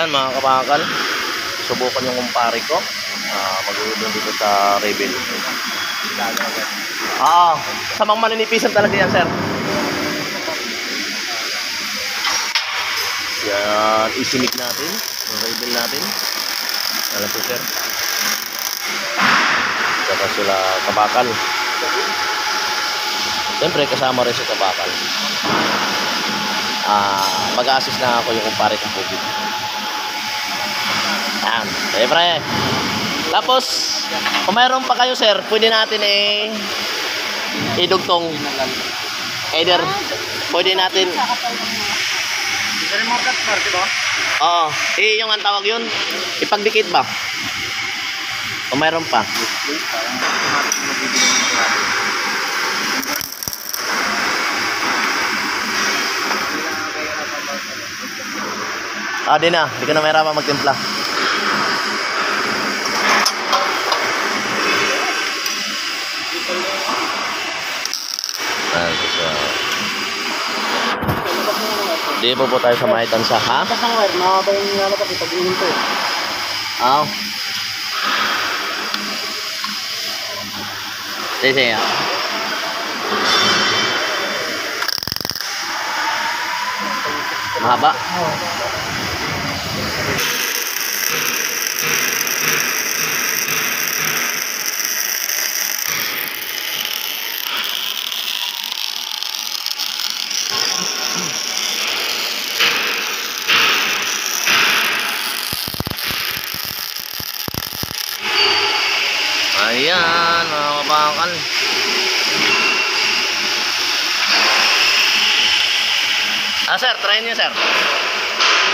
Ayan mga kabakal, subukan yung kumpare ko. Mag-uudon dito sa Rebel. Samang maninipisan talaga yan, sir. Yan, isinig natin yung Rebel natin. Alam po, sir. Saka sila kabakal. Siyempre kasama rin si kabakal. Mag-a-assist na ako yung kumpare kong pugit. Yan, siyempre. Tapos kung mayroon pa kayo, sir, pwede natin idugtong. Either pwede natin oo, yung ang tawag yun, ipagdikit ba? Kung mayroon pa. Di na, hindi ka na mahirapan magtimpla. Di po tayo sa mahitan sa ha? Kasang wire, mahaba yung nalabas ipag-ihin ko. Sige. Mahaba? Ayan, mga kabakal. Sir, try niyo, sir.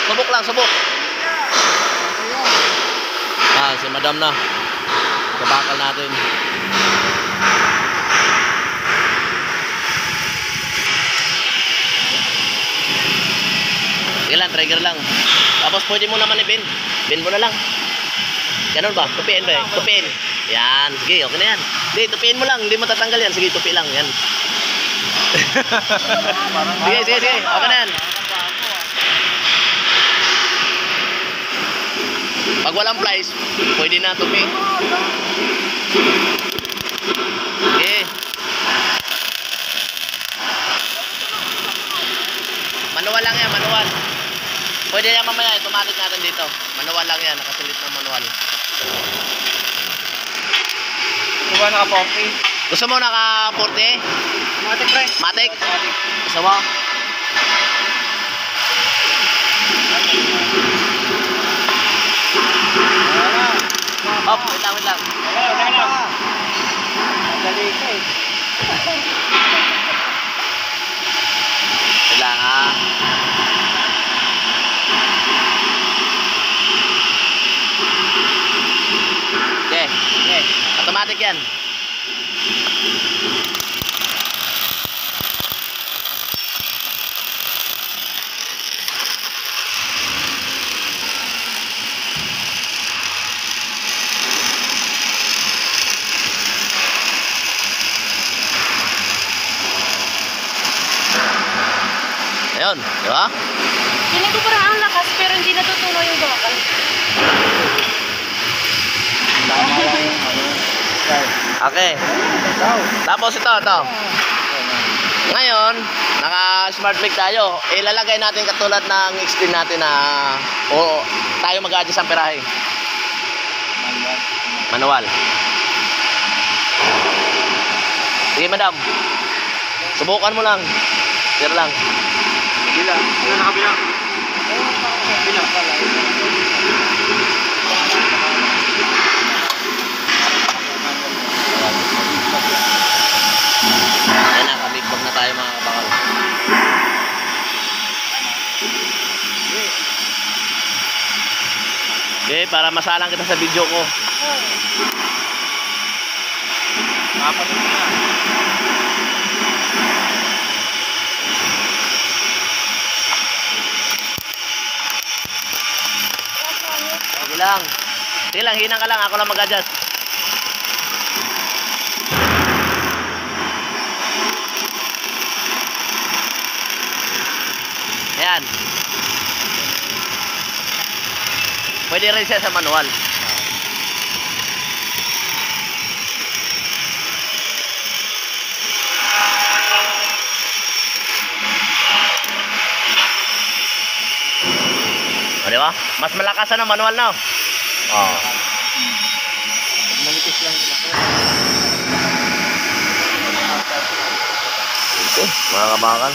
Subok lang, subok. Si madam na. Kabakal natin. Sige lang, trigger lang. Tapos pwede mo naman i-bend. Bend mo na lang. Ganun ba? Tupiin ba? Tupiin. Yan, sige, okay na yan. Hindi, tupiin mo lang, hindi mo tatanggal yan. Sige, tupi lang, yan. Sige, okay na yan. Pag walang plies, pwede na tupi. Sige. Manual lang yan, manual. Pwede yan mamaya, automatic natin dito. Manual lang yan, nakasilit na manual. Gusto mo naka-40? Gusto mo naka-40? Matic, pre. Matic? Gusto mo? Wait lang. Madali ka eh. Wait lang, ha? Okay. Automatic yan. Ayun, di ba? Hindi ko parang ang lakas pero hindi natutunaw yung bakal. Okay. Tapos ito. Ngayon, naka-smart mic tayo. Ilalagay natin katulad ng extend natin na tayo mag-adjust ang pirahe. Manual. Sige, madam. Subukan mo lang. Sir lang. Kabila. Ano na kabila? Kabila pala. Ayan na, kamigbag na tayo mga kabakal. Okay, para masalang kita sa video ko. Nakapasok na. Okay lang. Sige lang, hinang ka lang. Ako lang mag-adjust. Ayan. Pwede rin siya sa manual. O, di ba? Mas malakas ang manual na. Oh. Manipis lang. Okay, mga kabakal.